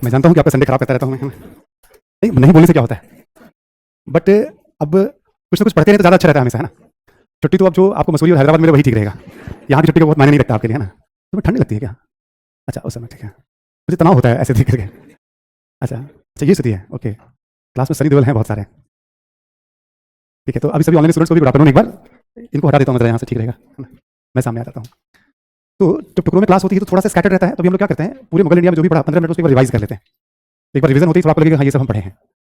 मैं जानता हूँ कि आपका संडे खराब करता रहता हूँ मैं, नहीं नहीं बोलने से क्या होता है, बट अब कुछ ना कुछ पढ़ते रहें तो ज़्यादा अच्छा रहता है हमेशा, है ना। छुट्टी तो अब जो आपको मसूरी और हैदराबाद में वही ठीक रहेगा, यहाँ की छुट्टी का बहुत मायने नहीं रखता आपके लिए, है ना। तुम्हें ठंड लगती है क्या? अच्छा उस समय ठीक है, मुझे तनाव होता है ऐसे देख करके। अच्छा अच्छा, ये स्थिति है, ओके। क्लास में सनी देओल हैं बहुत सारे, ठीक है। तो अभी सभी ऑनलाइन स्टूडेंट्स को भी बुलाता हूँ एक बार, इनको हटा देता हूँ, मतलब यहाँ से ठीक रहेगा, है ना? मैं सामने आ जाता हूँ। तो जब टुकड़ों में क्लास होती है तो थोड़ा सा स्कैटर रहता है, तो हम लोग क्या करते हैं, पूरे मुगल इंडिया में जो भी पढ़ा 15 मिनट उसको एक बार रिवाइज कर लेते हैं। एक बार रिवीजन होती है तो आपको लगेगा हाँ ये सब हम पढ़े हैं।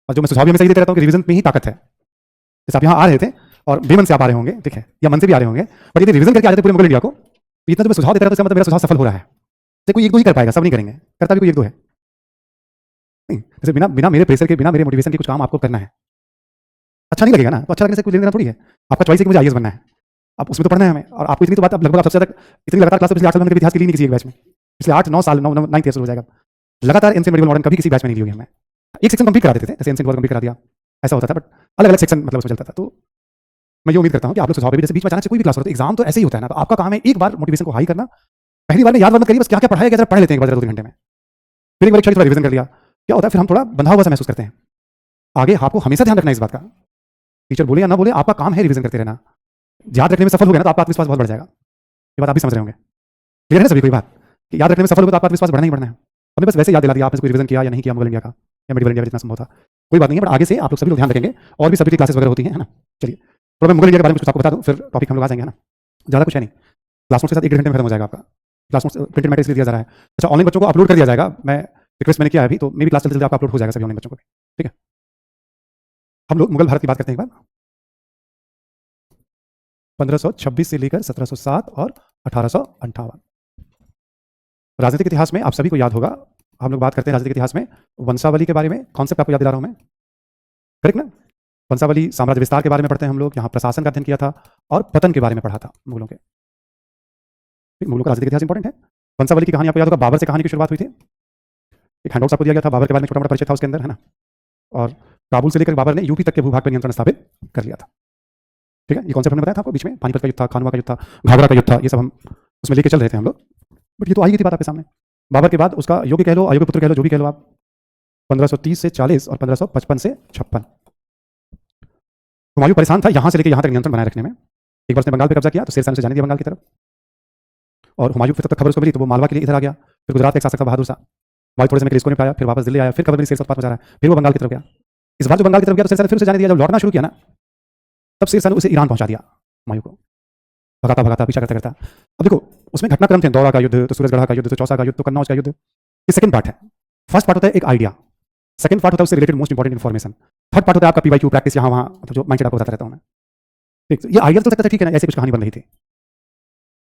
और जो मैं सुझाव भी हमेशा ये देता रहता हूँ कि रिवीजन में ही ताकत है। जैसे आप यहाँ आ रहे थे और बेमन से आप आ रहे होंगे, ठीक है, या मन से भी आ रहे होंगे, बट यदि रिवीजन करके आ जाते पूरे मुगल इंडिया को, तो इतना जो मैं सुझाव देता रहता हूँ इसका मतलब मेरा सुझाव सफल हो रहा है। तो कोई एक दो ही कर पाएगा, सब नहीं करेंगे, करता भी कोई एक दो है। नहीं, जैसे बिना बिना मेरे प्रेशर के, बिना मेरे मोटिवेशन के कुछ काम आपको करना है, अच्छा नहीं लगेगा ना, तो अच्छा लगने से कुछ लेना थोड़ी है। आपका चॉइस है कि मुझे आईएएस बनना है, अब उसमें तो पढ़ना है हमें, और आपको इतनी तो बात अब लगभग आप सबसे ज़्यादा इतनी लगातार क्लास पिछले 8 साल में इतिहास की ली नहीं किसी एक बैच में, पिछले 8-9 साल 9 ईयर हो जाएगा लगातार एंशिएंट मेडिवल मॉडर्न कभी किसी बैच में नहीं ली होगी हमने। एक सेक्शन कंप्लीट करा देते थे, जैसे एंशिएंट वर्ल्ड कंप्लीट करा दिया, ऐसा होता था, बट अलग अलग सेक्शन मतलब उसमें चलता था। तो मैं ये उम्मीद करता हूँ कि आप लोग सुझाव भी, जैसे बीच में अचानक से कोई भी क्लास हो तो एग्जाम तो ऐसे ही होता है ना, तो आपका काम है एक बार मोटिवेशन को हाई करना, पहली बार में याद मत करिए, बस क्या क्या पढ़ाया गया जरा पढ़ लेते हैं एक बार 2-3 घंटे में, फिर एक बार थोड़ा रिवीजन कर लिया, क्या होता है फिर हम थोड़ा बंधा हुआ सा महसूस करते हैं। आगे आपको हमेशा ध्यान रखना है इस बात का, टीचर बोले या ना बोले, आपका काम है रिवीजन करते रहना। याद रखने में सफल हो गया ना तो आपका आत्मविश्वास बहुत बढ़ जाएगा, ये बात आप भी समझ रहे होंगे, क्लियर है ना सभी कोई बात, कि याद रखने में सफल हो तो आपका आत्मविश्वास बढ़ना ही बढ़ना है। हमने बस वैसे याद दिला दिया, आपने कोई रिवीजन किया या नहीं किया मुगल इंडिया का या मेडिवल इंडिया का जितना संभव था, कोई बात नहीं है, बट आगे से आप लोग सभी लोग ध्यान रखेंगे, और भी सभी की क्लासेस वगैरह होती हैं, है ना। चलिए थोड़ा मैं मुगल इंडिया के बारे में कुछ आपको बता दूं, फिर टॉपिक हम लोग आ जाएंगे, है ना। ज़्यादा कुछ है नहीं, क्लास नोट के साथ 1-1.5 घंटे में खत्म हो जाएगा आपका, क्लास नोट प्रिंटेड मैटर इसलिए दिया जा रहा है। अच्छा, ऑनलाइन बच्चों को अपलोड कर दिया जाएगा, मैं रिक्वेस्ट मैंने किया है अभी, तो मे भी क्लास चलते चलते आपका अपलोड हो जाएगा सभी ऑनलाइन बच्चों को भी, ठीक है। हम लोग मुगल भारत की बात करते हैं एक बार, 1526 से लेकर 1707 और 1858। राजनीतिक इतिहास में आप सभी को याद होगा, हम लोग बात करते हैं राजनीतिक इतिहास में वंशावली के बारे में, कॉन्सेप्ट आपको याद दिला रहा हूं मैं, करेक्ट ना। वंशावली साम्राज्य विस्तार के बारे में पढ़ते हैं हम लोग, यहाँ प्रशासन का अध्ययन किया था और पतन के बारे में पढ़ा था मुगलों के। मुगलों का राजनीतिक इतिहास इंपॉर्टेंट है। वंशावली की कहानी आपको याद होगा, बाबर से कहानी की शुरुआत हुई थी, एक हैंडआउट आपको दिया गया था, बाबर के बारे में छोटा मोटा परिचय था उसके अंदर, है ना। और काबुल से लेकर बाबर ने यूपी तक के भूभाग पर नियंत्रण स्थापित कर लिया था, ठीक है। ये कॉन्सेप्ट हमने बताया था आपको बीच में, पानीपत का युद्ध था, खानवा का युद्ध था, घाघरा का युद्ध था, ये सब हम उसमें लेके चल रहे थे हम लोग, बट ये तो आई गई थी बात आपके सामने। बाबर के बाद उसका योग्य कह लो, अयोग्य पुत्र कह लो, जो भी कह लो आप, 1530 से 40 और 1555 से 56। हुमायूं परेशान था यहाँ से लेकर यहाँ तक नियंत्रण बनाए रखने में। एक बार उसने बंगाल पे कब्जा किया तो शेर शाह ने उसे जाने दिया बंगाल की तरफ, और हुमायूं फिर तब तक खबर उसको मिली तो वो मालवा के लिए इधर आ गया, फिर गुजरात का एक शासक था बहादुर शाह, हुमायूं थोड़े समय के लिए इसको नहीं पाया, फिर वापस दिल्ली आया, फिर खबर मिली शेर शाह उत्पात मचा रहा है, फिर वो बंगाल की तरफ गया। इस बार जो बंगाल की तरफ गया तो शेर शाह ने फिर उसे जाने दिया, जब लौटना शुरू किया ना तब शेर शाह ने उसे ईरान पहुंचा दिया, हुमायूं को भगाता भगाता पीछा करता करता। अब देखो उसमें घटनाक्रम थे, दौरा का युद्ध, तो सूरजगढ़ का युद्ध, तो चौसा का युद्ध, तो कन्नौज का युद्ध, ये सेकंड पार्ट है। फर्स्ट पार्ट होता है एक आइडिया, सेकंड पार्ट होता है उससे related most important information, third part होता है आपका पीवाईक्यू प्रैक्टिस, यहाँ वहाँ मतलब जो माइंडसेट आपको बताता रहता हूँ मैं, ठीक। ये आइडिया तो लगता है ठीक है ना, ऐसे कुछ कहानी बन रही थी,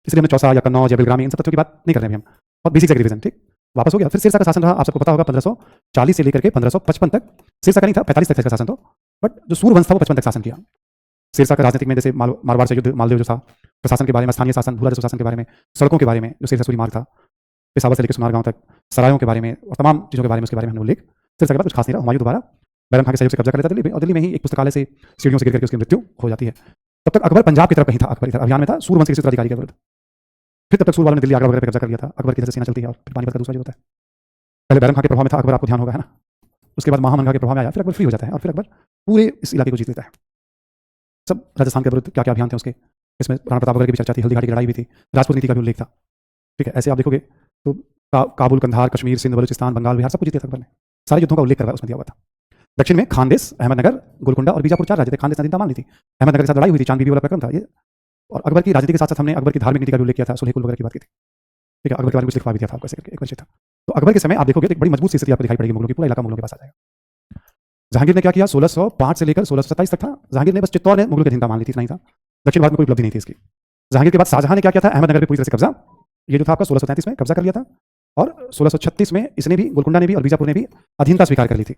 इसलिए हमने चौसा या कन्नौज या बेलग्रामी इन सब तथ्यों की बात नहीं कर रहे हैं हम, और बेसिक रिवीजन, ठीक। वापस हो गया, फिर शेरशाह का शासन रहा, आप सबको पता होगा 1540 से लेकर के 1555 तक, शेरशाह का नहीं था, 45 तक का शासन तो, बट जो सूर्यवंश था वो 55 तक शासन किया। शेरशाह का राजनीतिक में जैसे मारवाड़ से युद्ध, मालदेव जो था, प्रशासन के बारे में, स्थानीय शासन, भूरा शासन के बारे में, सड़कों के बारे में जो शेरशाह सूरी मार्ग था, पेशावर से लेकर सुनार गांव तक, सरायों के बारे में और तमाम चीज़ों के बारे में, उसके बारे में हमने उल्लेख। शेरशाह के बाद कुछ खास नहीं रहा, हुमायूं दोबारा बैरम खां के सहयोग से कब्जा कर लेता दिल्ली में, और दिल्ली में ही एक पुस्तकालय से सीढ़ियों से गिर करके उसकी मृत्यु हो जाती है। तब तक अकबर पंजाब की तरफ कहीं था, अकबर इधर अभियान में था सूर्यवंश के उत्तराधिकारी के विरुद्ध, फिर तब तक सूर वालों ने दिल्ली आगरा वगैरह पे कब्जा कर लिया था, अकबर की तरफ से सेना चलती है, और फिर पानीपत का दूसरा जो होता है। पहले बैरम खां के प्रभाव में था अकबर, आपको ध्यान होगा, है ना। उसके बाद महामंगा के प्रभाव में आया, फिर अकबर फ्री हो जाता है और फिर अकबर पूरे इस इलाके को जीत लेता है। सब राजस्थान के विरुद्ध क्या क्या अभियान थे उसके, इसमें राणा प्रताप वगैरह की भी चर्चा थी, हल्दी घाटी की लड़ाई भी थी, राजपूत नीति का भी उल्लेख था, ठीक है। ऐसे आप देखोगे तो काबुल, कंधार, कश्मीर, सिंध, बलूचिस्तान, बंगाल, बिहार सब कुछ जीते अकबर ने, सारे युद्धों का उल्लेख करवाया उसमें दिया हुआ था। दक्षिण में खानदेश, अहमदनगर, गोलकुंडा और बीजापुर 4 राज्य थे। खानदेश नदी मान ली थी, अहमदनगर के साथ लड़ाई हुई थी, चांद बीबी वाला प्रकरण था ये। और अकबर की राजनीति के साथ साथ हमने अकबर की धार्मिक नीति का भी उल्लेख किया था, सुलह कुल वगैरह की बात की थी, ठीक है। अकबर के बारे में कुछ लिखवा भी दिया था आपको, ऐसे एक परिचय था। तो अकबर के समय आप देखोगे तो एक बड़ी मजबूत स्थिति आपको दिखाई पड़ेगी मुगलों की, पूरा इलाका मुगलों के पास आ जाएगा। जहांगीर ने क्या किया, 1605 से लेकर 1627 तक था। जहांगीर ने बस चित्तौड़ ने मुगलों की अधीनता मान ली थी, इतना ही था, दक्षिण भारत में कोई उपलब्धि नहीं थी इसकी। जहांगीर के बाद शाहजहां ने क्या किया था, अहमदनगर पे पूरी तरह से कब्जा, ये जो था आपका 1633 में कब्जा कर लिया था, और 1636 में इसने भी, गोलकुंडा ने भी और बीजापुर ने भी अधीनता स्वीकार कर ली थी,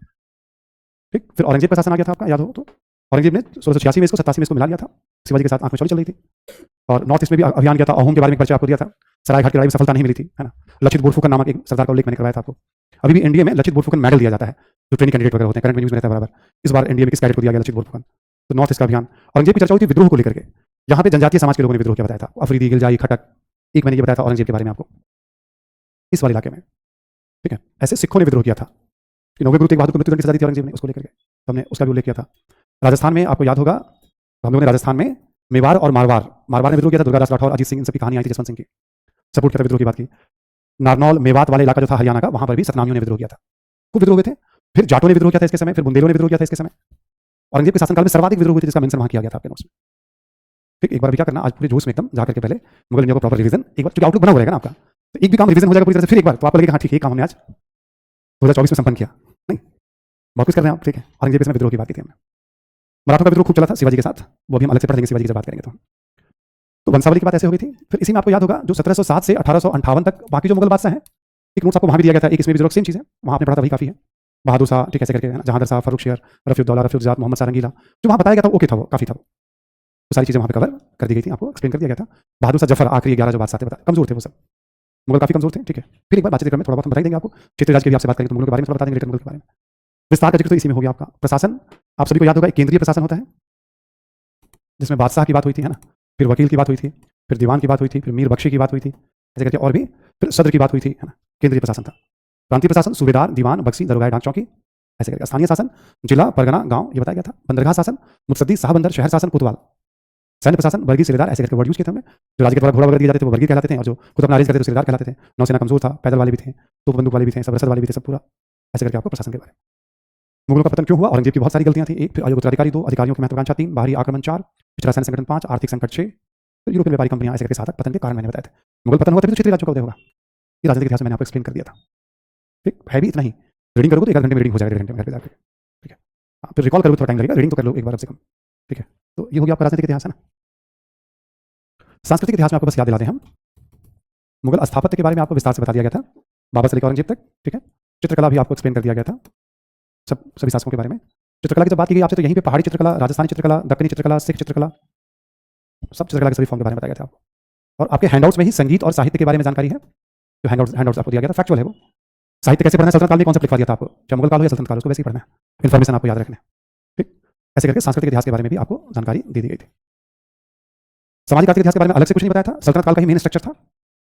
ठीक। फिर औरंगजेब का शासन आ गया था आपका, याद हो तो औरंगजेब ने 1686 में इसको, 87 में इसको मिला लिया था, शिवाजी के साथ आंख में चौड़ी चल रही थी। और नॉर्थ ईस्ट में भी अभियान किया था, अहोम के बारे में परिचय आपको दिया था, सरायघाट की लड़ाई में सफलता नहीं मिली थी, है ना। लचित बोरफुकन नामक एक सरदार का उल्लेख मैंने करवाया था आपको। अभी भी एनडीए में लचित बोरफुकन मेडल दिया जाता है, जो ट्रेनिंग कैंडिडेट वगैरह होते हैं, करंट में न्यूज़ में रहता है बराबर। इस बार एनडीए में किस कैडेट को दिया गया, लचित बोरफुकन। तो नॉर्थ ईस्ट का अभियान, औरंगजेब की चर्चा हुई थी विद्रोह को लेकर के, यहाँ पे जनजातीय समाज के लोगों ने विद्रोह किया बताया था, अफरीदी, गिलजाई, खटक, एक मैंने ये बताया था औरंगजेब के बारे में आपको, इस वाले इलाके में। ठीक है। ऐसे सिखों ने विद्रोह किया था कि नौवे गुरु तेग बहादुर को मृत्युदंड की सजा दी थी औरंगजेब ने, उसको लेकर के तो हमने उसका भी उल्लेख किया था। राजस्थान में आपको याद होगा तो हम लोगों ने राजस्थान में मेवाड़ और मारवाड़ ने विद्रोह किया था। दुर्गादास राठौर, अजीत सिंह, इन सबकी कहानी आई थी, जसवंत सिंह की सपोर्ट किया था, विद्रोह की बात की। नारनौल मेवात वाले इलाका जो था हरियाणा का, वहां पर भी सतनामियों ने विद्रोह किया था, खूब विद्रोह हुए थे। फिर जाटों ने विद्रोह किया था इसके समय, फिर बुंदेलों ने विद्रोह किया था इसके समय। औरंगजेब के शासनकाल में सर्वाधिक विद्रोह हुए थे, जिसका मेंशन वहां किया गया था आपके नोट्स में। ठीक, एक बार भी क्या करना, आज पूरे जोश में एकदम जाकर के पहले मुगल इंडिया को प्रॉपर रिवीजन एक बार, क्योंकि आउटलुक बना हुआ रहेगा ना आपका, तो एक भी काम रिवीजन हो जाएगा पूरी तरह से, फिर एक बार तो आपको लगेगा हाँ ठीक है, काम हमने आज 2024 में संपन्न किया। नहीं, बहुत कुछ कर रहे हैं आप, ठीक है। औरंगजेब के विद्रोह की बात की थी हमने। मराठों का विद्रोह खूब चला था शिवाजी के साथ, वो भी हम अलग से पढ़ लेंगे शिवाजी की जब बात करेंगे तो वंशावली की बात ऐसे हो गई थी। फिर इसी में आपको याद होगा जो 1707 से 1858 तक बाकी जो मुगल बादशाह हैं, एक नोट्स आपको वहां भी दिया गया था, एक इसमें भी जरूर सेम चीज़ है, वहां आपने पढ़ा था वही काफी है। बहादुर शाह, ठीक ऐसे करके जहांदर शाह, फरुख शेर, रफीउद्दौला, रफीउज्जात, मोहम्मद शाह रंगीला, जो वहां बताया गया था ओके था, वो काफी था, वो सारी चीजें वहां पे कवर कर दी गई थी, आपको एक्सप्लेन कर दिया गया था। बहादुर शाह जफर आखिरी 11 जो बादशाह थे, बता कमजोर थे वो सब, मुगल काफी कमजोर थे, ठीक है। फिर एक बार बातचीत में थोड़ा बहुत हम बता देंगे आपको, क्षेत्रीय राज की भी आपसे बात करेंगे तो मुगलों के बारे में थोड़ा बता देंगे, रिटर्न मुगल के बारे में विस्तार का जिक्र तो इसी में हो गया। आपका प्रशासन आप सभी को याद होगा, एक केंद्रीय प्रशासन होता है जिसमें बादशाह की बात हुई थी, है ना, फिर वकील की बात हुई थी, फिर दीवान की बात हुई थी, फिर मीर बख्शी की बात हुई थी, ऐसे करके और भी, फिर सदर की बात हुई थी, है ना। केंद्रीय प्रशासन था। प्रांतीय प्रशासन सूबेदार, दीवान, बख्शी, दरोगा, डाक चौकी, ऐसे करके। स्थानीय शासन जिला, परगना, गांव, ये बताया गया था। बंदरगाह शासन मुत्सद्दी, शाहबंदर, शहर शासन, कोतवाल। सैन्य प्रशासन वर्गीय, सिलेदार, ऐसे करके वर्ड यूज किए थे हमने। जो राज्य के द्वारा घोड़ा वगैरह दिए जाते थे वो वर्गीय कहलाते थे, और जो खुद अपना अरेंज करते थे सिलेदार कहलाते थे। नौसेना कमजोर था, पैदल वाले भी थे, तो बंदूक वाले भी थे, सब रसद वाले भी थे, सब पूरा ऐसे करके आपको प्रशासन के बारे में। मुगलों का पतन क्यों हुआ, औरंगजेब की बहुत सारी गलतियां थी। एक, फिर आयोग उत्तराधिकारी 2, अधिकारियों की महत्वाकांक्षा 3, बाहरी आक्रमण 4, पिछड़ा सैन्य संगठन 5, आर्थिक संकट 6, फिर यूरोपीय व्यापारी कंपनियां, ऐसे करके 7 पतन के कारण मैंने बताए थे। मुगल पतन हुआ तभी तो क्षेत्रीय राज्यों का उदय होगा। ये राजनीतिक इतिहास में मैंने आपको एक्सप्लेन कर दिया था, ठीक है। भी इतना ही, रीडिंग करोगे तो 1 घंटे में रीडिंग हो जाएगा, 1.5 घंटे में घर पे जाकर, ठीक है। फिर रिकॉल करोगे थोड़ा टाइम लगेगा, रीडिंग तो कर लो एक बार कम से कम, ठीक है। तो ये हो गया आपका राजनीतिक इतिहास, है ना। सांस्कृतिक इतिहास में आपको बस याद दिला दें हम, मुगल स्थापत्य के बारे में आपको विस्तार से बता दिया गया था, बाबर से लेकर औरंगजेब तक, ठीक है। चित्रकला भी आपको एक्सप्लेन कर दिया गया था, सभी शासकों के बारे में। चित्रकला की जब बात की गई आपसे तो यहीं पे पहाड़ी चित्रकला, राजस्थानी चित्रकला, दक्कनी चित्रकला, सिख चित्रकला, सब चित्रकला के सभी फॉर्म के बारे में बताया गया था आपको। और आपके हैंडआउट्स में ही संगीत और साहित्य के बारे में जानकारी है, जो हैंडआउट्स आपको दिया गया था, फैक्चुअल है वो। साहित्य कैसे पढ़ना है, सल्तनत काल में कॉन्सेप्ट लिखवा दिया था आपको, चाहे मुगल काल हो या सल्तनत काल, उसको वैसे ही पढ़ना है, इन्फॉर्मेशन आपको याद रखना है, ठीक। ऐसे करके सांस्कृतिक इतिहास के बारे में भी आपको जानकारी दे दी गई थी। सामाजिक आर्थिक इतिहास के बारे में अलग से कुछ नहीं बताया था, सल्तनत काल का ही मेन स्ट्रक्चर था,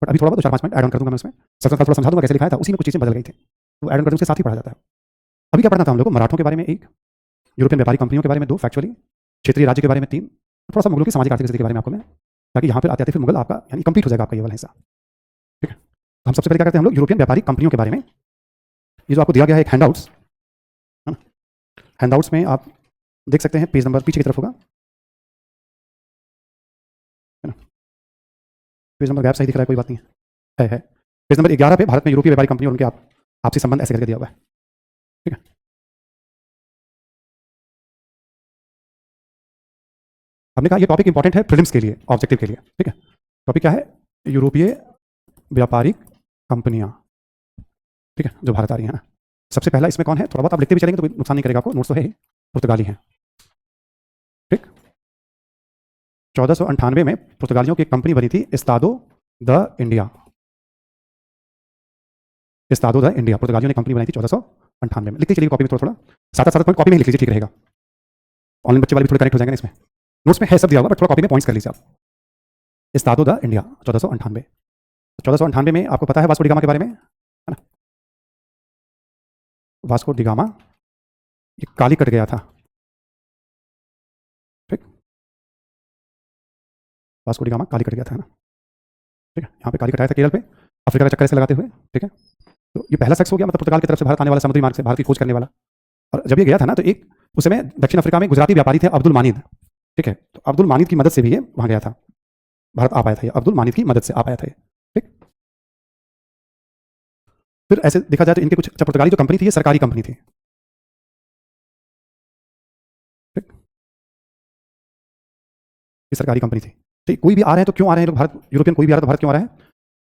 बट अभी थोड़ा बहुत 4-5 मिनट ऐड ऑन कर दूंगा मैं उसमें। सल्तनत काल थोड़ा समझा दूंगा कैसे लिखा था, उसी में कुछ चीजें बदल गई थी, तो ऐड ऑन कर दूंगा, उसके साथ ही पढ़ा जाता है। अभी क्या पढ़ना था हम लोग को, मराठों के बारे में 1, यूरोपियन व्यापारी कंपनियों के बारे में 2 फैक्चुअली, क्षेत्रीय राज्य के बारे में 3, थोड़ा सा मुगलों की सामाजिक आर्थिक स्थिति के बारे में आपको मैं, ताकि यहाँ पर आते आते फिर मुगल आपका यानी कंप्लीट हो जाएगा आपका ये वाला हिस्सा, ठीक है। तो हम सबसे पहले क्या करते हैं हम लोग, यूरोपियन व्यापारी कंपनियों के बारे में। ये जो आपको दिया गया है एक हैंडआउट्स, है ना, हैंडआउट्स में आप देख सकते हैं पेज नंबर पीछे की तरफ होगा, है ना। पेज नंबर गैप सही दिख रहा है, कोई बात नहीं है। पेज नंबर 11 पे भारत में यूरोपीय व्यापारी कंपनी और उनके आपसी संबंध ऐसे करके दिया हुआ है, ठीक है। हमने कहा ये टॉपिक इंपॉर्टेंट है प्रीलिम्स के लिए, ऑब्जेक्टिव के लिए, ठीक है। टॉपिक क्या है, यूरोपीय व्यापारिक कंपनियां, ठीक है, जो भारत आ रही है ना। सबसे पहला इसमें कौन है, थोड़ा बहुत आप लिखते भी चलेंगे तो कोई नुकसान नहीं करेगा आपको, नोट्स तो है ही, पुर्तगाली हैं, ठीक। 1498 में पुर्तगालियों की कंपनी बनी थी Estado the India, Estado the India, पुर्तगालियों ने कंपनी बनाई थी 1498 में। लिखते चलिए कॉपी में थोड़ा थोड़ा, साथ साथ कॉपी में ही लिख लीजिए, ठीक रहेगा। ऑनलाइन बच्चे वाले भी थोड़े कनेक्ट हो जाएंगे ना इसमें, नोट्स में है सब दिया होगा, बट थोड़ा कॉपी में पॉइंट्स कर लीजिए आप। एस्तादो द इंडिया 1498, 1498 में आपको पता है वास्को डिगामा के बारे में, है ना। वास्को डिगामा ये कालीकट गया था, ठीक। वास्को डिगामा कालीकट गया था, है ना, ठीक है। यहाँ पे कालीकट आया था केरल पे, अफ्रीका का चक्कर से लगाते हुए, ठीक है। तो ये पहला शख्स हो गया, मतलब पुर्तगाल की तरफ से भारत आने वाला, समुद्री मार्ग से भारत की खोज करने वाला। और जब ये गया था ना, तो एक उस समय दक्षिण अफ्रीका में गुजराती व्यापारी थे अब्दुल मानिद, ठीक है। तो अब्दुल मानिद की मदद से भी ये वहां गया था, भारत आ पाया था ये, अब्दुल मानिद की मदद से आ पाया था ये, ठीक। फिर ऐसे देखा जाए तो इनके कुछ पुर्तगाली जो कंपनी थी ये सरकारी कंपनी थी, ठीक। ये सरकारी कंपनी थी, ठीक। कोई भी आ रहे हैं तो क्यों आ रहे हैं लोग भारत, यूरोपियन कोई भी आ रहा है तो भारत क्यों आ रहा है,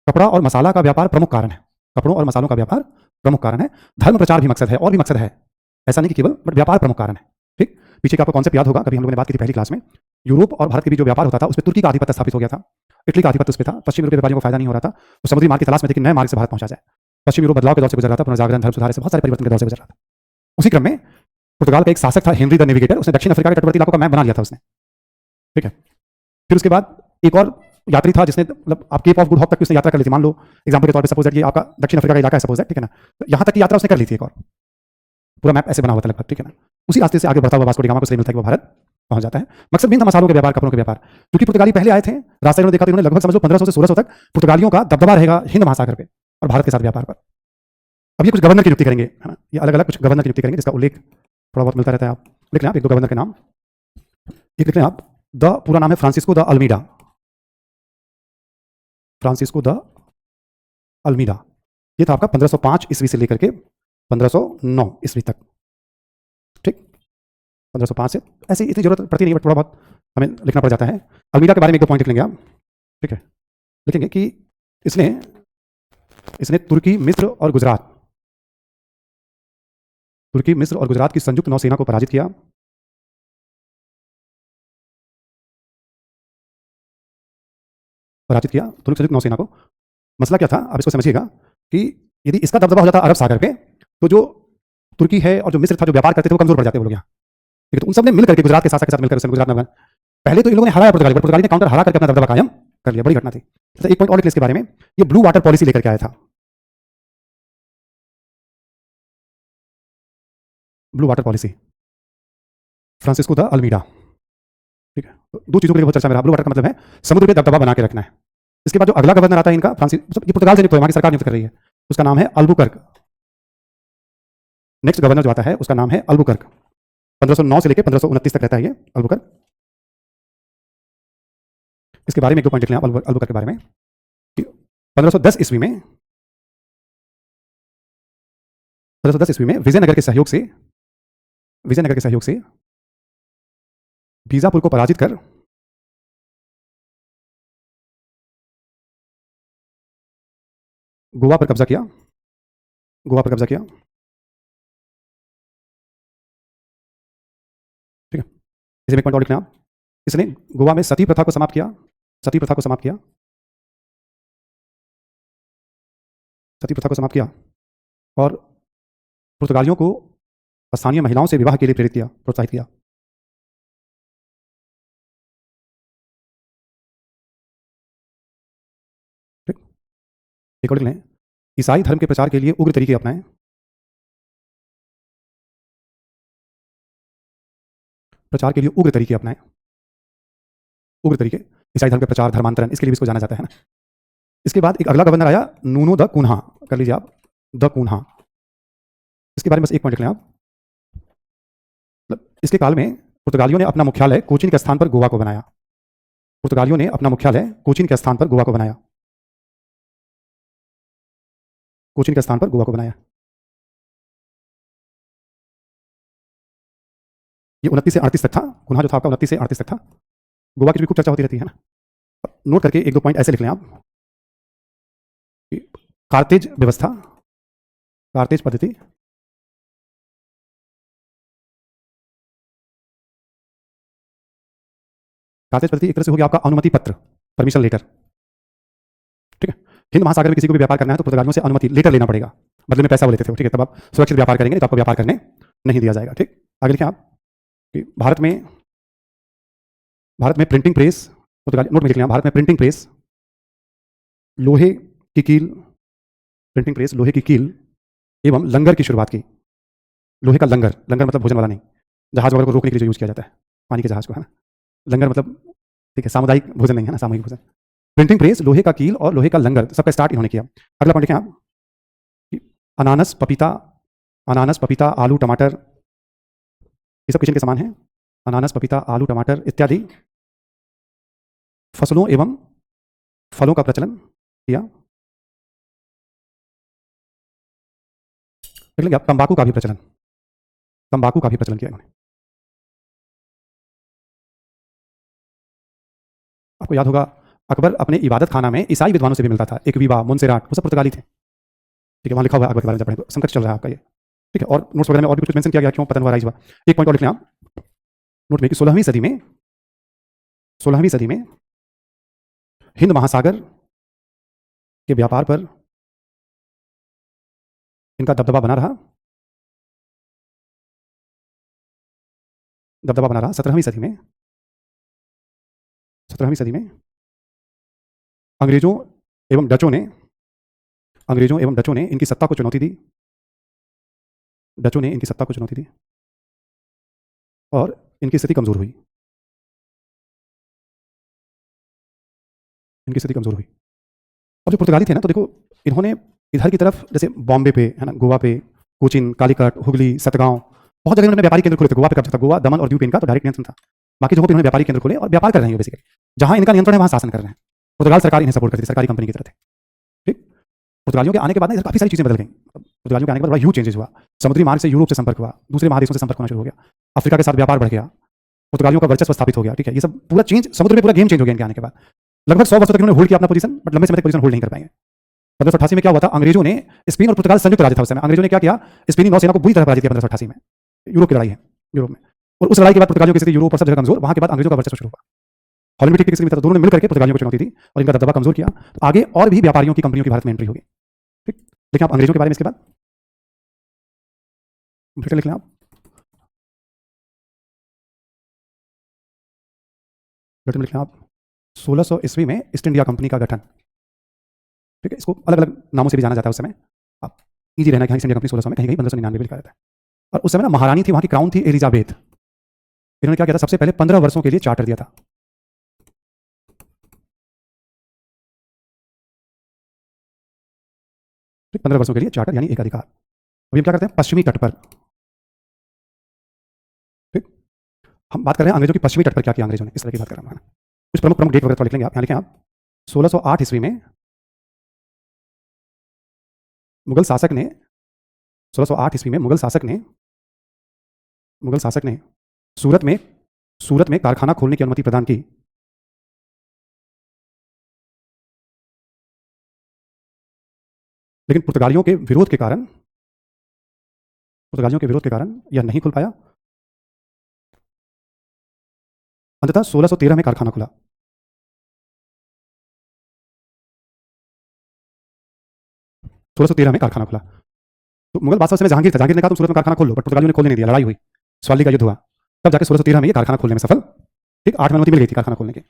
कपड़ा और मसाला का व्यापार प्रमुख कारण है, कपड़ों और मसालों का व्यापार प्रमुख कारण है। धर्म प्रचार भी मकसद है, और भी मकसद है, ऐसा नहीं कि केवल, बट व्यापार प्रमुख कारण है, ठीक। पीछे का आपको कॉन्सेप्ट याद होगा, कभी हम लोगों ने बात की थी पहली क्लास में, यूरोप और भारत के बीच जो व्यापार होता था उसमें तुर्की का आधिपत्य स्थापित हो गया था, इटली का आधिपत्य उस पर था, पश्चिम यूरोपीय व्यापारियों को फायदा नहीं हो रहा था, तो समुद्री मार्ग की तलाश में थी कि नए मार्ग से भारत पहुंचा जाए। पश्चिम यूरोप बदलाव के दौर से गुजर रहा था, पुनर्जागरण, धर्म सुधार से बहुत सारे परिवर्तन के दौर से गुजर रहा था। उसी क्रम में पुर्तगाल का एक शासक था हेनरी द नेविगेटर, उसने दक्षिण अफ्रीका के तटवर्ती इलाकों का मैप बना लिया था उसने, ठीक है। फिर उसके बाद एक और यात्री था जिसने मतलब आप केप ऑफ गुड होप तक उसने यात्रा कर ली थी। मान लो एग्जाम्पल के तौर पे सपोज दैट ये आपका दक्षिण अफ्रीका का इलाका है सपोज दैट, ठीक है ना। तो यहाँ तक की यात्रा उसने कर ली थी एक और, पूरा मैप ऐसे बना हुआ था लगभग, ठीक है ना। उसी रास्ते से आगे बढ़ता हुआ वास्को डी गामा को इसलिए मिलता है कि वो भारत पहुंच जाता है। मकसद मेन था मसालों के व्यापार, कपड़ों के व्यापार। क्योंकि पुर्तगाली पहले आए थे, रास्ते में देखा तो इन्होंने लगभग समझ लो 1500 से 1600 तक पुर्तगालियों का दबदबा रहेगा हिंद महासागर पे और भारत के साथ व्यापार पर। अब ये कुछ गवर्नर की नियुक्ति करेंगे, है ना, ये अलग अलग कुछ गवर्नर की नियुक्ति करेंगे जिसका उल्लेख थोड़ा बहुत मिलता रहता है। आप लिख लें, आप एक दो गवर्नर के नाम, एक लिख लें आप। द पूरा नाम है Francisco de Almeida, Francisco de Almeida. ये था आपका 1505 ईस्वी से लेकर के 1509 ईस्वी तक, ठीक। 1505 से ऐसी इतनी जरूरत पड़ती नहीं, बट थोड़ा बहुत हमें लिखना पड़ जाता है। अल्मीडा के बारे में एक दो पॉइंट लिख लेंगे आप, ठीक है। लिखेंगे कि इसने इसने तुर्की, मिस्र और गुजरात, तुर्की, मिस्र और गुजरात की संयुक्त नौसेना को पराजित किया। पराजित किया तुर्क संयुक्त नौसेना को। मसला क्या था, आप इसको समझिएगा कि यदि इसका दबदबा हो जाता अरब सागर पे, तो जो तुर्की है और जो मिस्र था, जो व्यापार करते थे, वो कमजोर पड़ जाते वो लोग यहाँ, ठीक है। तो उन सब ने मिलकर के गुजरात के साथ मिलकर गुजरात में पहले तो इन लोगों ने हराया पुर्तगाली, पुर्तगाली ने काउंटर हरा करके अपना दबदबा कायम कर लिया। बड़ी घटना थी। तो एक पॉइंट और इसके बारे में, ये ब्लू वाटर पॉलिसी लेकर के आया था, blue water policy, Francisco de Almeida, ठीक है। तो दो चीजों के लिए बहुत चर्चा में रहा। ब्लू वाटर का मतलब है समुद्र पे दबदबा बना के रखना है। इसके बाद जो अगला गवर्नर आता है इनका, फ्रांसिस, ये पुर्तगाल से नियुक्त हुआ, वहां की सरकार नियुक्त कर रही है, उसका नाम है अल्बुकर्क। नेक्स्ट गवर्नर जो आता है उसका नाम है अल्बुकर्क। 1509 से लेकर 1529 तक रहता है ये अल्बुकर्क। इसके बारे में एक दो पॉइंट लिख लें आप अल्बुकर्क के बारे में। 1510 ईस्वी में, 1510 ईस्वी में विजयनगर के सहयोग से, विजयनगर के सहयोग से बीजापुर को पराजित कर गोवा पर कब्जा किया, गोवा पर कब्जा किया, ठीक है। इसे एक पॉइंट और लिखना आप। इसने गोवा में सती प्रथा को समाप्त किया, सती प्रथा को समाप्त किया, सती प्रथा को समाप्त किया, और पुर्तगालियों को स्थानीय महिलाओं से विवाह के लिए प्रेरित किया, प्रोत्साहित किया, ठीक। एक और लिख लें, ईसाई धर्म के प्रचार के लिए उग्र तरीके अपनाए, प्रचार के लिए उग्र तरीके अपनाए, उग्र तरीके, ईसाई धर्म के प्रचार, धर्मांतरण, इसके लिए भी इसको जाना जाता है ना। इसके बाद एक अगला गवर्नर आया, नूनो द कुन्हा, कर लीजिए आप, द कुन्हा। इसके बारे में बस एक पॉइंट लिख लें आप। इसके काल में पुर्तगालियों ने अपना मुख्यालय कोचीन के स्थान पर गोवा को बनाया, पुर्तगालियों ने अपना मुख्यालय कोचीन के स्थान पर गोवा को बनाया, कोचीन के स्थान पर गोवा को बनाया। ये 29 से 38 तक था, कुन्हा जो था आपका 29 से 38 तक था। गोवा की भी खूब चर्चा होती रहती है ना। नोट करके एक दो पॉइंट ऐसे लिख लें आप। कार्तेज व्यवस्था, कार्तेज पद्धति, कार्तेज पद्धति एक तरह से होगी आपका अनुमति पत्र, परमिशन लेटर, ठीक है। हिंद महासागर में किसी को भी व्यापार करना है तो पुर्तगालियों से अनुमति लेटर लेना पड़ेगा, बदले में पैसा वो लेते थे, ठीक है। तब आप सुरक्षित व्यापार करेंगे नहीं तो आपको व्यापार करने नहीं दिया जाएगा, ठीक। आगे लिखें आप कि भारत में, भारत में प्रिंटिंग प्रेस, पुर्तगाली नोट में लिख लें, भारत में प्रिंटिंग प्रेस, लोहे की कील, प्रिंटिंग प्रेस, लोहे की कील एवं लंगर की शुरुआत की। लोहे का लंगर, लंगर मतलब भोजन वाला नहीं, जहाज वगैरह को रोकने के लिए जो यूज किया जाता है, पानी के जहाज को, है ना। लंगर मतलब, ठीक है, सामुदायिक भोजन नहीं है ना, सामूहिक भोजन। प्रिंटिंग प्रेस, लोहे का कील और लोहे का लंगर, सबका स्टार्ट इन्होंने किया। अगला पॉइंट लिखें आप, अनानस, पपीता, अनानस, पपीता, आलू, टमाटर, ये सब किचन के सामान हैं। अनानस, पपीता, आलू, टमाटर इत्यादि फसलों एवं फलों का प्रचलन किया। देख लेंगे आप, तंबाकू का भी प्रचलन, तंबाकू का भी प्रचलन किया इन्होंने। आपको याद होगा अकबर अपने इबादत खाना में ईसाई विद्वानों से भी मिलता था, एक विवा, मुनसेराट, वो सब पुर्तगाली थे, ठीक है। वहां लिखा हुआ है अकबर के बारे में, जब पढ़ें तो संकट चल रहा है आपका ये, ठीक है। और नोट्स वगैरह में और भी कुछ मेंशन किया गया क्यों पतन हुआ, राइज हुआ। एक पॉइंट और लिख लें आप नोट में कि 16वीं सदी में, 16वीं सदी में हिंद महासागर के व्यापार पर इनका दबदबा बना रहा, दबदबा बना रहा। 17वीं सदी में, 17वीं सदी में अंग्रेजों एवं डचों ने इनकी सत्ता को चुनौती दी। डचों ने इनकी सत्ता को चुनौती दी और इनकी स्थिति कमजोर हुई। इनकी स्थिति कमजोर हुई। और जो पुर्तगाली थे ना, तो देखो इन्होंने इधर की तरफ जैसे बॉम्बे पे है ना, गोवा पे, कोचिन, कालीकट, हुगली, सतगांव, बहुत जगह इन्होंने व्यापारिक केंद्र खोले थे। गोवा पे कब्जा था, गोवा, दमन और द्वीप इनका तो डायरेक्ट नियंत्रण था। बाकी जगहों पे इन्होंने व्यापारिक केंद्र खोले और व्यापार कर रहे हैं बेसिकली। जहां इनका नियंत्रण है वहां शासन कर रहे हैं। पुर्तगाल सरकार इन्हें सपोर्ट करती थी, सरकारी कंपनी की तरह थे। ठीक। पुर्तगालियों के आने के बाद ना इधर काफी सारी चीजें बदल गई। पुर्तगालियों के आने के बाद बड़ा ह्यूज चेंजेस हुआ। समुद्री मार्ग से यूरोप से संपर्क हुआ, दूसरे महादेशों से संपर्क होना शुरू हो गया, अफ्रीका के साथ व्यापार बढ़ गया, पुर्तगालियों का वर्चस्व स्थापित हो गया। ठीक है, ये सब पूरा चेंज, समुद्र में पूरा गेम चेंज हो गया इनके आने के बाद। लगभग 100 वर्षों तक इन्होंने होल्ड किया अपना पोजीशन, बट लंबे समय तक पोजीशन होल्ड नहीं कर पाएंगे। 1588 में क्या हुआ था, अंग्रेजों ने, स्पेन और पुर्तगाल संयुक्त राज्य था उस समय, अंग्रेजों ने क्या किया, स्पेनी नौसेना को बुरी तरह पराजित किया 1588 में। यूरोप की लड़ाई है, यूरोप में। और उस लड़ाई के बाद पुर्तगालियों की स्थिति यूरोप और सब जगह कमजोर, वहां के बाद अंग्रेजों का वर्चस्व शुरू हुआ। हॉलैंड भी ठीक किसी भी तरह दोनों ने मिलकर के पुर्तगालियों को चुनौती दी और इनका दबदबा कमजोर किया। तो आगे और भी व्यापारियों की, कंपनियों की भारत में एंट्री होगी। ठीक, लेकिन आप अंग्रेजों के बारे में इसके बाद लिख लें आप। गठन लिख लें आप। 1600 ईस्वी में ईस्ट इंडिया कंपनी का गठन। ठीक है, इसको अलग अलग नामों से भी जाना जाता है उस समय। आप इजी रहना कि ईस्ट इंडिया कंपनी 1600 में, कहीं कहीं 1599 में लिखा रहता है। और उस समय ना महारानी थी, वहां की क्राउन थी एलिजाबेथ। इन्होंने क्या किया था, सबसे पहले 15 वर्षों के लिए चार्टर दिया था। 15 वर्षों के लिए चार्टर यानी एक अधिकार। अभी हम क्या करते हैं, पश्चिमी तट पर। ठीक, हम बात कर रहे हैं अंग्रेजों की पश्चिमी तट पर क्या किया अंग्रेजों ने, इस तरह की बात कर रहे हैं। कुछ प्रमुख प्रमुख डेट वगैरह लिख लेंगे आप, यहाँ लिखें आप। 1608 ईस्वी में मुगल शासक ने 1608 ईस्वी में मुगल शासक ने सूरत में कारखाना खोलने की अनुमति प्रदान की। लेकिन पुर्तगालियों के विरोध के कारण यह नहीं खुल पाया। अंततः 1613 में कारखाना खुला। 1613 में कारखाना खुला। तो मुगल बादशाह में जहांगीर था, जहांगीर ने कहा तुम सूरत में कारखाना खोल लो, बट पुर्तगालियों ने खोलने नहीं दिया, लड़ाई हुई, स्वाली का युद्ध हुआ। तब जाके 1613 में ये कारखाना खोलने में सफल। ठीक, 8 में अनुमति मिल गई थी कारखाना खोलने की।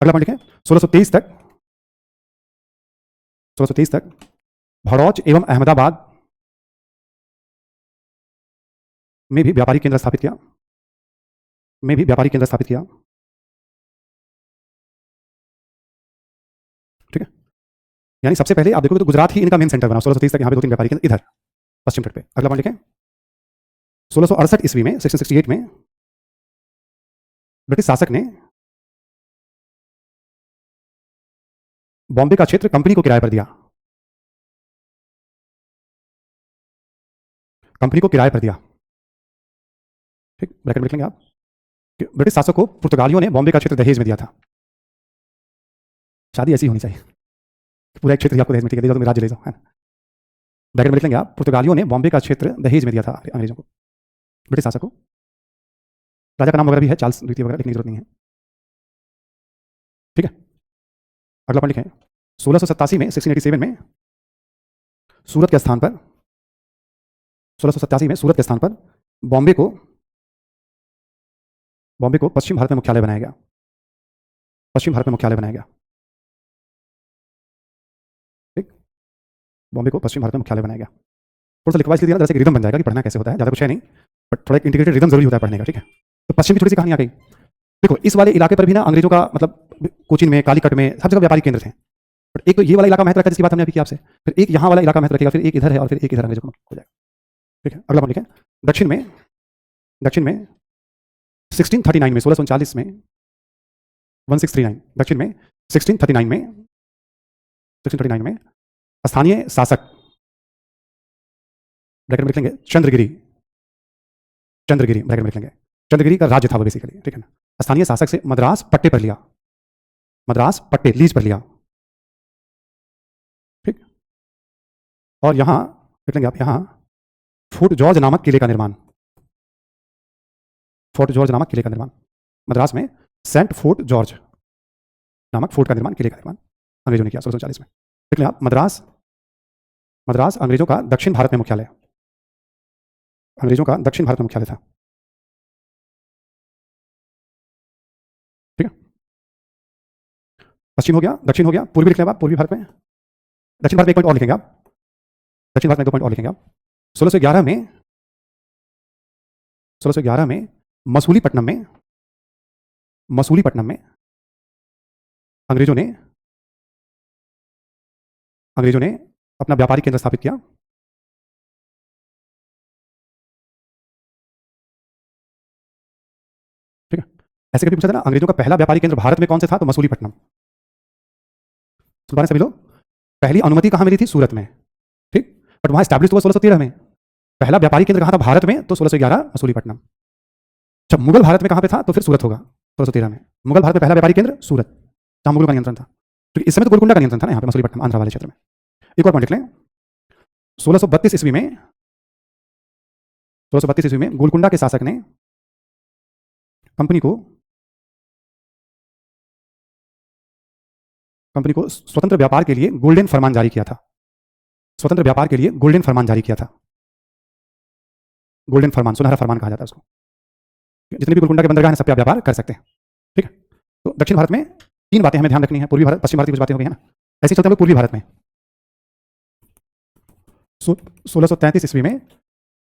अगला पॉइंट लिखें, 1623 तक भड़ौच एवं अहमदाबाद में भी व्यापारिक केंद्र स्थापित किया। ठीक है, यानी सबसे पहले आप देखोगे तो गुजरात ही इनका मेन सेंटर बना। 1623 तक यहाँ पे 2-3 व्यापारिक केंद्र इधर पश्चिम तट पे। अगला पॉइंट लिखें, 1668 ईस्वी में 1668 में ब्रिटिश शासक ने बॉम्बे का क्षेत्र कंपनी को किराए पर दिया। ठीक, ब्रैकेट में लिख लेंगे आप कि ब्रिटिश शासक को पुर्तगालियों ने बॉम्बे का क्षेत्र दहेज में दिया था। शादी ऐसी होनी चाहिए, पूरा एक क्षेत्र आपको दहेज में, ठीक है, तुम राज्य ले जाओ, है ना। ब्रैकेट में लिख लेंगे आप, पुर्तगालियों ने बॉम्बे का क्षेत्र दहेज में दिया था अंग्रेजों को, ब्रिटिश शासक को। राजा का नाम वगैरह भी है, चार्ल्स द्वितीय वगैरह, लिखने की जरूरत नहीं है। ठीक है, अगला पॉइंट लिखें, 1687 में 1687 में सूरत के स्थान पर 1687 में सूरत के स्थान पर बॉम्बे को पश्चिम भारत में मुख्यालय बनाया गया। ठीक, बॉम्बे को पश्चिम भारत में मुख्यालय बनाया गया। थोड़ा सा लिखवा इसलिए दिया ना, जैसे रिदम बन जाएगा कि पढ़ना कैसे होता है, ज्यादा कुछ है नहीं, बट थोड़ा एक इंटीग्रेटेड रिदम जरूरी होता है पढ़ने का। ठीक है, तो पश्चिम की थोड़ी सी कहानी आ गई। देखो इस वाले इलाके पर भी ना अंग्रेजों का मतलब कोचिन में, कालीकट में, सब जगह व्यापारिक केंद्र थे। बट एक तो ये वाला इलाका महत्व रखा जिसकी बात हमने अभी की आपसे, फिर एक यहाँ वाला इलाका महत्व रखेगा, फिर एक इधर है और फिर एक इधर अंग्रेजों को हो जाएगा। ठीक है, अगला पॉइंट लिखें, दक्षिण में 1639 में 1639 में 1639 दक्षिण में 1639 में स्थानीय शासक, ब्रैकेट में लिख लेंगे चंद्रगिरी ब्रैकेट में लिख लेंगे, चंद्रगिरी का राज्य था वो बेसिकली। ठीक है ना, स्थानीय शासक से मद्रास पट्टे लीज पर लिया। ठीक, और यहां लिख लेंगे आप, यहां फोर्ट जॉर्ज नामक किले का निर्माण, मद्रास में सेंट फोर्ट जॉर्ज नामक फोर्ट का निर्माण, किले का निर्माण अंग्रेजों ने किया 1640 में। लिख लें आप, मद्रास अंग्रेजों का दक्षिण भारत में मुख्यालय था। ठीक है, पश्चिम हो गया, दक्षिण हो गया, पूर्वी लिख लें आप, पूर्वी भारत में। दक्षिण भारत में एक पॉइंट और लिखेंगे आप, दक्षिण भारत में 2 पॉइंट और लिखेंगे आप। 1611 में मसूलीपट्टनम में अंग्रेजों ने अपना व्यापारिक केंद्र स्थापित किया। ठीक है, ऐसे कभी पूछा था ना, अंग्रेजों का पहला व्यापारिक केंद्र भारत में कौन से था, तो मसूलीपट्टनम। सुन पा रहे हैं सभी लोग? पहली अनुमति कहां मिली थी? सूरत में। ठीक, बट वहां स्टैब्लिश हुआ 1613 में। पहला व्यापारिक केंद्र कहां था भारत में? तो 1611 मसूलीपट्टनम। जब मुगल भारत में कहां पे था? तो फिर सूरत होगा 1613 में। मुगल भारत में पहला व्यापारिक केंद्र सूरत, जहां मुगलों का नियंत्रण था। तो इस समय तो गोलकुंडा का नियंत्रण था ना यहाँ पे मसूलीपट्टनम, आंध्र वाले क्षेत्र में। एक और पॉइंट लिख लें, 1632 ईस्वी में गोलकुंडा के शासक ने कंपनी को स्वतंत्र व्यापार के लिए गोल्डन फरमान जारी किया था। स्वतंत्र व्यापार के लिए गोल्डन फरमान जारी किया था। गोल्डन फरमान, सुनहरा फरमान कहा जाता है उसको। जितने भी गोलकुंडा के बंदरगाह हैं सब पे आप व्यापार कर सकते हैं। ठीक है, तो दक्षिण भारत में 3 बातें हमें ध्यान रखनी है। पूर्वी भारत, पश्चिम भारत की कुछ बातें हो गई है ना, ऐसे चलते हैं पूर्वी भारत में। 1633 ईस्वी में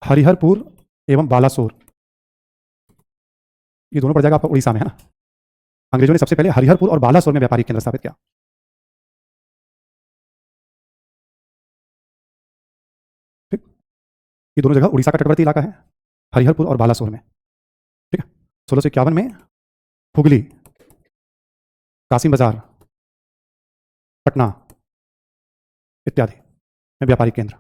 हरिहरपुर एवं बालासोर, ये दोनों पड़ जाएगा आपका उड़ीसा में, है ना। अंग्रेजों ने सबसे पहले हरिहरपुर और बालासोर में व्यापारिक केंद्र स्थापित किया। ठीक, ये दोनों जगह उड़ीसा का तटवर्ती इलाका है, हरिहरपुर और बालासोर में। ठीक है, 1651 में हुगली, कासिम बाजार, पटना इत्यादि में व्यापारिक केंद्र।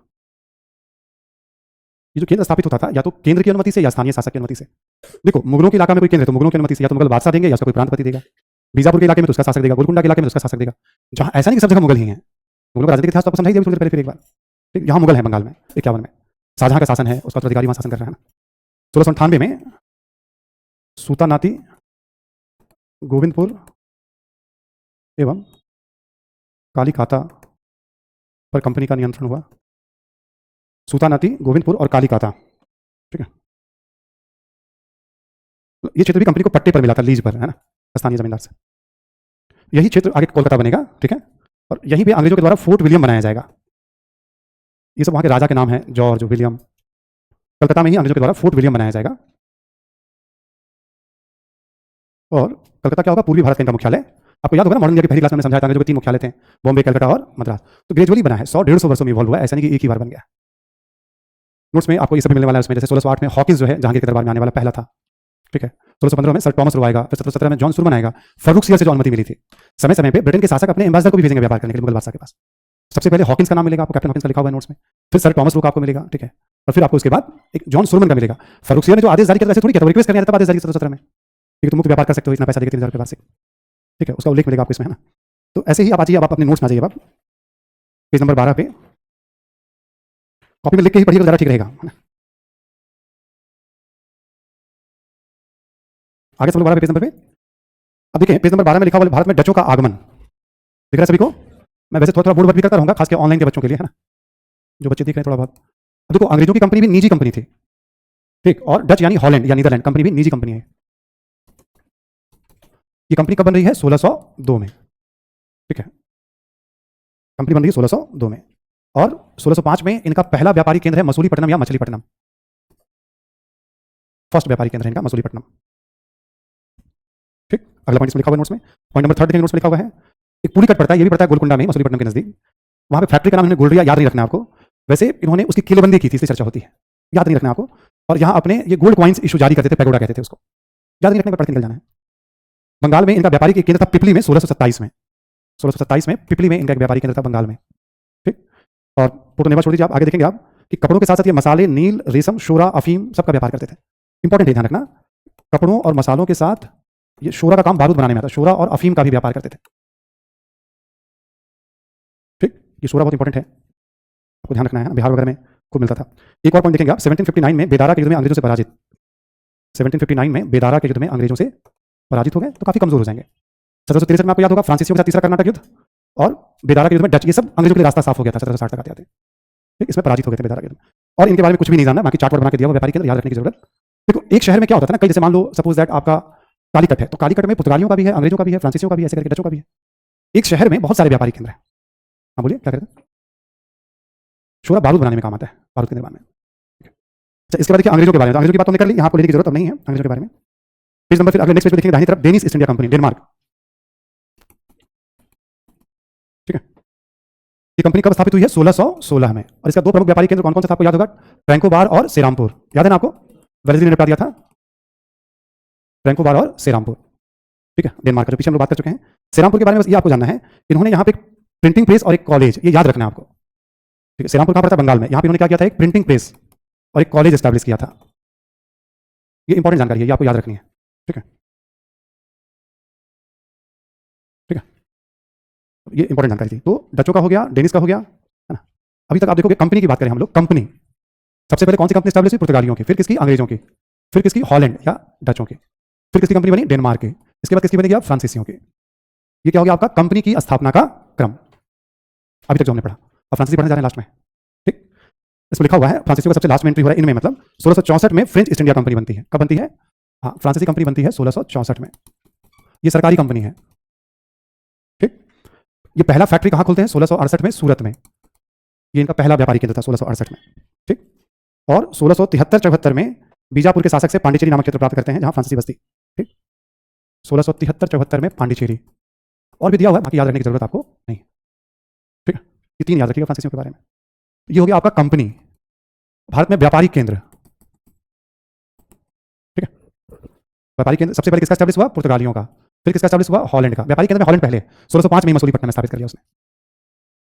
ये जो केंद्र स्थापित होता था, या तो केंद्र की अनुमति से या स्थानीय शासक की अनुमति से। देखो, मुगलों के इलाका में कोई केंद्र है तो मुगलों की अनुमति से, या तो मुगल बादशाह देंगे या उसका कोई प्रांतपति देगा। बीजापुर के इलाके में तो उसका शासक देगा, गोलकुंडा के इलाके में तो उसका शासक देगा। जहां ऐसा नहीं कि सब जगह मुगल ही हैं। मुगलों का राजनीतिक इतिहास तो आपको समझाई दिया थोड़ी देर पहले फिर एक बार। ठीक, यहाँ मुगल है बंगाल में 51 में, शाहजहां का शासन है, उसका उत्तराधिकारी वहां शासन कर रहा है ना। 1698 में सूतानाती, गोविंदपुर एवं कालीकाता पर कंपनी का नियंत्रण हुआ। सूतानाती, गोविंदपुर और कालीकाता। ठीक है, ये क्षेत्र भी कंपनी को पट्टे पर मिला था, लीज पर, है ना, स्थानीय जमींदार से। यही क्षेत्र आगे कोलकाता बनेगा। ठीक है, और यहीं पे अंग्रेजों के द्वारा फोर्ट विलियम बनाया जाएगा। ये सब वहां के राजा के नाम है, जॉर्ज, विलियम। कलकत्ता में ही अंग्रेजों के द्वारा फोर्ट विलियम बनाया जाएगा। और कलकत्ता क्या होगा? पूर्वी भारत का इनका मुख्यालय। आपको याद होगा ना, मॉडर्न इंडिया की पहली क्लास में समझाया था, अंग्रेजों के 3 मुख्यालय थे, बॉम्बे, कलकत्ता और मद्रास। तो ग्रेजुअली बना है, 100-150 वर्षों में इवॉल्व हुआ है, ऐसा नहीं कि एक ही बार बन गया। नोट्स में आपको ये सब मिलने वाला है उसमें। जैसे 1608 में हॉकिंस जो है जहांगीर के दरबार में आने वाला पहला था। ठीक है, 1615 में सर टॉमस रो आएगा, फिर 1717 में जॉन सुरमन आएगा। फर्रुख सियर से जो अनुमति मिली थी। समय समय पे ब्रिटेन के शासक अपने एम्बेसडर को भी भेजेंगे व्यापार करने के लिए मुगल बादशाह के पास। सबसे पहले हॉकिंस का नाम मिलेगा आपको, कैप्टन हॉकिंस का लिखा हुआ है नोट्स में। फिर सर टॉमस रो का आपको मिलेगा। ठीक है, और फिर आपको उसके बाद एक जॉन सुरमन का मिलेगा। फर्रुख सियर ने जो आदेश जारी किया वैसे थोड़ी किया था, रिक्वेस्ट करने आया था आदेश जारी 1717 में कि तुम मुक्त व्यापार कर सकते हो, इतना पैसा देकर 3000 रुपये वार्षिक। ठीक है, उसका उल्लेख मिलेगा आपको इसमें, है ना। तो ऐसे ही आप आ जाइए, आप अपने नोट्स में आ जाइए, आप पेज नंबर 12 पे कॉपी में लिख के ही पढ़िएगा, ज़्यादा ठीक रहेगा, है ना। आगे सब लोग 12 पेज नंबर पे। अब देखिए, पेज नंबर 12 में लिखा हुआ भारत में डचों का आगमन दिख रहा है सभी को। मैं वैसे थोड़ा बोर्ड वर्क भी करता रहूंगा, खासकर ऑनलाइन के बच्चों के लिए, है ना, जो बच्चे दिख रहे हैं थोड़ा बहुत। अब देखो, अंग्रेजों की कंपनी भी निजी कंपनी थी। ठीक, और डच यानी हॉलैंड या नीदरलैंड कंपनी भी निजी कंपनी है। ये कंपनी कब बन रही है? 1602 में। ठीक है, कंपनी बन रही है 1602 में, और 1605 में इनका पहला व्यापारिक केंद्र है मसूलीपट्टनम या मछलीपट्टनम। फर्स्ट व्यापारिक केंद्र है इनका मसूलीपट्टनम। ठीक, अगला पॉइंट इसमें लिखा हुआ है नोट्स में। पॉइंट नंबर 3 देखेंगे, नोट्स में लिखा हुआ है, एक पुली कट पड़ता है, ये भी पड़ता है गोलकुंडा में, मसूलीपट्टनम के नजदीक। वहां पे फैक्ट्री का नाम इन्होंने गोल्डरिया, याद नहीं रखना आपको। वैसे इन्होंने उसकी किलेबंदी की थी, इसलिए चर्चा होती है, याद नहीं रखना आपको। और यहाँ अपने ये गोल्ड कॉइन्स इशू जारी करते थे, पैगोडा कहते थे उसको, याद नहीं रखने पर पढ़ के निकल जाना है। बंगाल में इनका व्यापारिक केंद्र था पिपली में 1627 में। 1627 में पिपली में इनका एक व्यापारिक केंद्र था बंगाल में। ठीक, और फोटो नेवर छोड़ दीजिए, आप आगे देखेंगे आप कि कपड़ों के साथ साथ ये मसाले, नील, रेशम, शोरा, अफीम सबका व्यापार करते थे। इंपॉर्टेंट है, ध्यान रखना, कपड़ों और मसालों के साथ ये शोरा का काम बारूद बनाने में आता है, शोरा और अफीम का भी व्यापार करते थे। ठीक, ये शोरा बहुत इंपॉर्टेंट है, आपको ध्यान रखना है, बिहार वगैरह में खूब मिलता था। एक और पॉइंट देखेंगे आप, 1759 में बेदारा के युद्ध में अंग्रेजों से पराजित। 1759 में बेदारा के युद्ध में अंग्रेजों से पराजित हो गए, तो काफी कमजोर हो जाएंगे। 1763 में आपको याद होगा फ्रांसीसियों के साथ तीसरा कर्नाटक युद्ध, और बेदारा के युद्ध में डच, ये सब अंग्रेजों के लिए रास्ता साफ हो गया था 1760 तक आते आते। ठीक, इसमें पराजित हो गए थे बेदारा के युद्ध में। और इनके बारे में कुछ भी नहीं जानना, बाकी चार्ट बना के दिया हुआ व्यापारी केंद्र, याद रखने की जरूरत। देखो, एक शहर में क्या होता था ना, कई, जैसे मान लो सपोज दैट आपका कालीकट है, तो कालीकट में पुर्तगालियों का भी है, अंग्रेजों का भी है, फ्रांसीसियों का भी है, ऐसे करके डचों का भी है। एक शहर में बहुत सारे व्यापारी केंद्र हैं। हाँ बोलिए, क्या कहते हैं? शोला बारूद बनाने में काम आता है, बारूद के निर्माण में। अच्छा, इसके बाद देखिए अंग्रेजों के बारे में। तो अंग्रेजों की बात हमने कर ली, यहाँ पर लेने की जरूरत अब नहीं है अंग्रेजों के बारे में। पेज नंबर फिर अगले नेक्स्ट पेज पे देखेंगे, दाहिनी तरफ Danish east India company, Denmark. ठीक है, ये कंपनी कब स्थापित हुई है? 1616 में। और इसका दो प्रमुख व्यापारिक केंद्र कौन कौन से था आपको याद होगा? फ्रैंकोबार और सेरामपुर। याद है ना आपको? वेलेस्ली ने निपटा दिया था फ्रैंकोबार और सेरामपुर। ठीक है, डेनमार्क का जो पीछे हम लोग बात कर चुके हैं। सेरामपुर के बारे में बस ये आपको जानना है, इन्होंने यहाँ पे एक प्रिंटिंग प्रेस और एक कॉलेज, ये याद रखना है आपको। ठीक है, सेरामपुर कहाँ पड़ता है? बंगाल में। यहाँ पे इन्होंने क्या किया था? एक प्रिंटिंग प्रेस और एक कॉलेज एस्टैब्लिश किया था। ये इंपॉर्टेंट जानकारी है, ये आपको याद रखनी है। ठीक है, ठीक है, ये इंपॉर्टेंट जानकारी थी। तो डचों का हो गया, डेनिस का हो गया, है ना। अभी तक आप देखोगे कंपनी की बात करें हम लोग, कंपनी सबसे पहले कौन सी कंपनी एस्टैब्लिश हुई? पुर्तगालियों की, फिर किसकी? अंग्रेजों की, फिर किसकी? हॉलैंड या डचों की, फिर किसकी कंपनी बनी? डेनमार्क की, इसके बाद किसकी बनेगी? आप फ्रांसीसियों की। ये क्या हो गया आपका? कंपनी की स्थापना का क्रम, अभी तक जो हमने पढ़ा। अब फ्रांसीसी पढ़ने जा रहे हैं लास्ट में। ठीक, इसमें लिखा हुआ है फ्रांसीसियों का सबसे लास्ट में एंट्री हो रहा है इनमें, मतलब 1664 में फ्रेंच ईस्ट इंडिया कंपनी बनती है। कब बनती है? हाँ, फ्रांसीसी कंपनी बनती है 1664 में। ये सरकारी कंपनी है। ठीक, ये पहला फैक्ट्री कहाँ खोलते हैं? 1668 में सूरत में। ये इनका पहला व्यापारिक केंद्र था 1668 में। ठीक, और 1673-74 में बीजापुर के शासक से पांडिचेरी नामक क्षेत्र प्राप्त करते हैं, जहां फ्रांसीसी बस्ती। ठीक, 1673-74 में पांडिचेरी। और भी दिया हुआ है, बाकी याद रखने की जरूरत आपको नहीं। ठीक है, ये तीन याद रखिएगा फ्रांसीसियों के बारे में। ये हो गया आपका कंपनी, भारत में व्यापारिक केंद्र। ठीक है, व्यापारिक केंद्र सबसे पहले किसका स्टैब्लिश हुआ? पुर्तगालियों का। फिर किसका स्टैब्लिश हुआ? हॉलैंड का। व्यापारिक केंद्र में हॉलैंड पहले 1605 में मसूलीपट्टनम में स्थापित कर दिया उसने।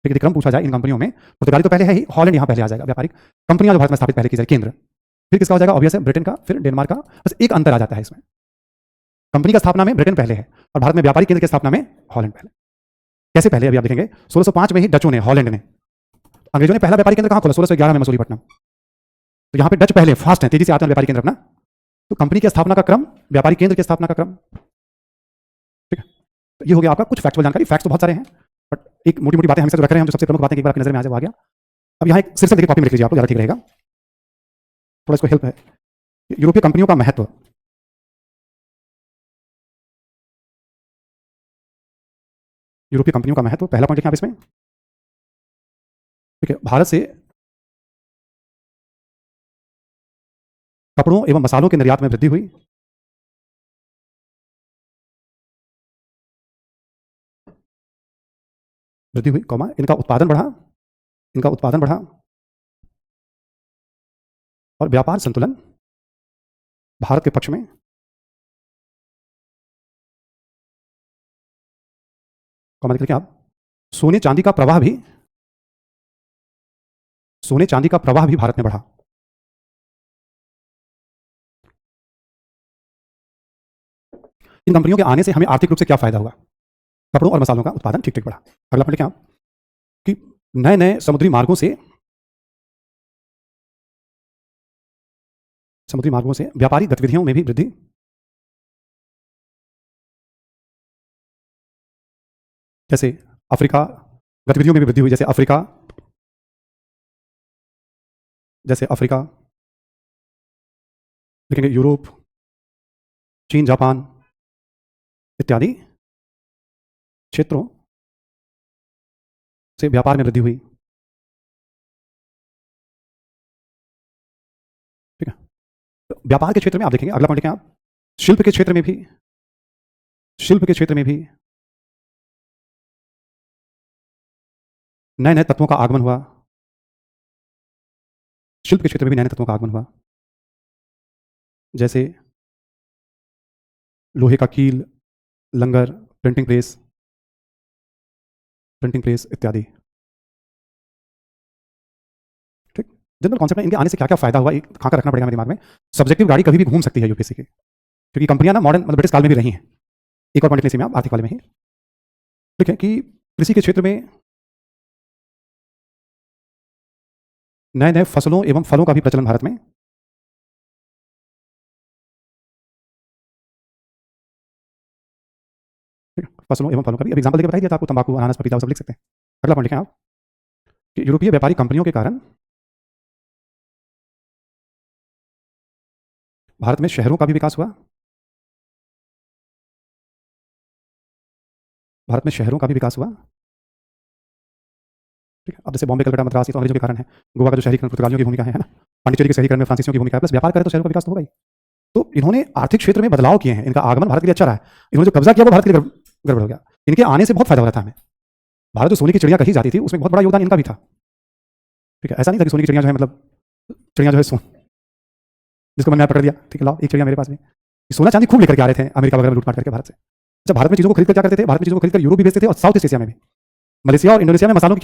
ठीक है, क्रम पूछा जाए इन कंपनियों में, पुर्तगाली तो पहले है ही, हॉलैंड यहाँ पहले आ जाएगा। व्यापारिक कंपनियां जो भारत में स्थापित पहले की जाए केंद्र, फिर किसका हो जाएगा? ऑब्वियस है ब्रिटेन का, फिर डेनमार्क का। बस एक अंतर आ जाता है इसमें, कंपनी का स्थापना में ब्रिटेन पहले है और भारत में व्यापारिक केंद्र की स्थापना में हॉलैंड पहले। कैसे पहले? अभी आप देखेंगे 1605 में ही डचों ने, हॉलैंड ने, अंग्रेजों ने पहला व्यापारिक केंद्र कहाँ खोला? 1611 में मसूलीपट्टनम। तो यहाँ पे डच पहले, फास्ट है, तेजी से आते हैं व्यापारिक केंद्र अपना। तो कंपनी की स्थापना का क्रम, व्यापारिक केंद्र की स्थापना का क्रम। ठीक है, तो ये हो गया आपका कुछ फैक्चुअल जानकारी। फैक्ट्स तो बहुत सारे हैं, बट एक मोटी मोटी बातें हमेशा जो रख रहे हैं हम, जो सबसे प्रमुख बातें एक बार आपकी नजर में आ गया। अब यहाँ एक शीर्षक देखिए, कॉपी में लिख लीजिए आप लोग, ज्यादा ठीक रहेगा, थोड़ा इसको हेल्प है। यूरोपीय कंपनियों का महत्व। यूरोपीय कंपनियों का महत्व, पहला पॉइंट लिखें आप इसमें। ठीक है, भारत से कपड़ों एवं मसालों के निर्यात में वृद्धि हुई। वृद्धि हुई, कौमा, इनका उत्पादन बढ़ा, इनका उत्पादन बढ़ा, और व्यापार संतुलन भारत के पक्ष में। कौमा लिख लिखें आप। सोने चांदी का प्रवाह भी, सोने चांदी का प्रवाह भी भारत में बढ़ा। इन कंपनियों के आने से हमें आर्थिक रूप से क्या फायदा हुआ? कपड़ों और मसालों का उत्पादन ठीक ठीक बढ़ा। अगला पॉइंट लिखें आप कि नए नए समुद्री मार्गों से व्यापारिक गतिविधियों में भी वृद्धि। जैसे अफ्रीका, गतिविधियों में भी वृद्धि हुई, जैसे अफ्रीका, लिखेंगे यूरोप, चीन, जापान इत्यादि क्षेत्रों से व्यापार में वृद्धि हुई। ठीक है, तो व्यापार के क्षेत्र में आप देखेंगे, अगला पॉइंट लिखें आप, शिल्प के क्षेत्र में भी, शिल्प के क्षेत्र में भी नए नए तत्वों का आगमन हुआ। शिल्प के क्षेत्र में भी नए नए तत्वों का आगमन हुआ, जैसे लोहे का कील, लंगर, प्रिंटिंग प्रेस इत्यादि। ठीक, जनरल कॉन्सेप्ट में इनके आने से क्या क्या फायदा हुआ, एक खाका रखना पड़ेगा मेरे दिमाग में। सब्जेक्टिव गाड़ी कभी भी घूम सकती है यूपीएससी की, क्योंकि कंपनियां ना मॉडर्न, मतलब ब्रिटिश काल में भी रही हैं। एक और पॉइंट लिखने में आप आर्थिक वाले में ही। ठीक है, कि कृषि के क्षेत्र में नए नए फसलों एवं फलों का भी प्रचलन भारत में। फसलों एवं फलों का भी, अब एग्जाम्पल देकर बताइए था आपको, तंबाकू, अनानास, पपीता, वो सब लिख सकते हैं। अगला पॉइंट लिखें आप कि यूरोपीय व्यापारिक कंपनियों के कारण भारत में शहरों का भी विकास हुआ। भारत में शहरों का भी विकास हुआ। ठीक है, अब जैसे बॉम्बे, कलकत्ता, मद्रास, ये तो अंग्रेजों के कारण है। गोवा का जो शहरीकरण पुर्तगालियों की भूमिका है ना। पांडिचेरी के शहरीकरण में फ्रांसीसियों की भूमिका है, प्लस व्यापार करे तो शहरों का विकास तो होगा ही। तो इन्होंने आर्थिक क्षेत्र में बदलाव किए हैं, इनका आगमन भारत के लिए अच्छा रहा है। इन्होंने जो कब्जा किया वो भारत के लिए गड़बड़ हो गया। इनके आने से बहुत फायदा हो रहा था हमें। भारत जो सोने की चिड़िया कही जाती थी उसमें बहुत बड़ा योगदान इनका भी था। ठीक है, ऐसा नहीं था कि सोने की चिड़िया जो है मतलब चिड़िया जो है जिसको मैंने पकड़ दिया, ठीक है, लाओ एक चिड़िया मेरे पास में। सोना चांदी खूब लेकर के आ रहे थे अमेरिका वगैरह में लूटपाट करके भारत से। अच्छा, भारत में चीज़ों को खरीद कर क्या करते थे, भारत में चीज़ों को खरीद कर यूरोप भी बेचते थे और साउथ ईस्ट एशिया में भी। मलेशिया और इंडोनेशिया में मसालों की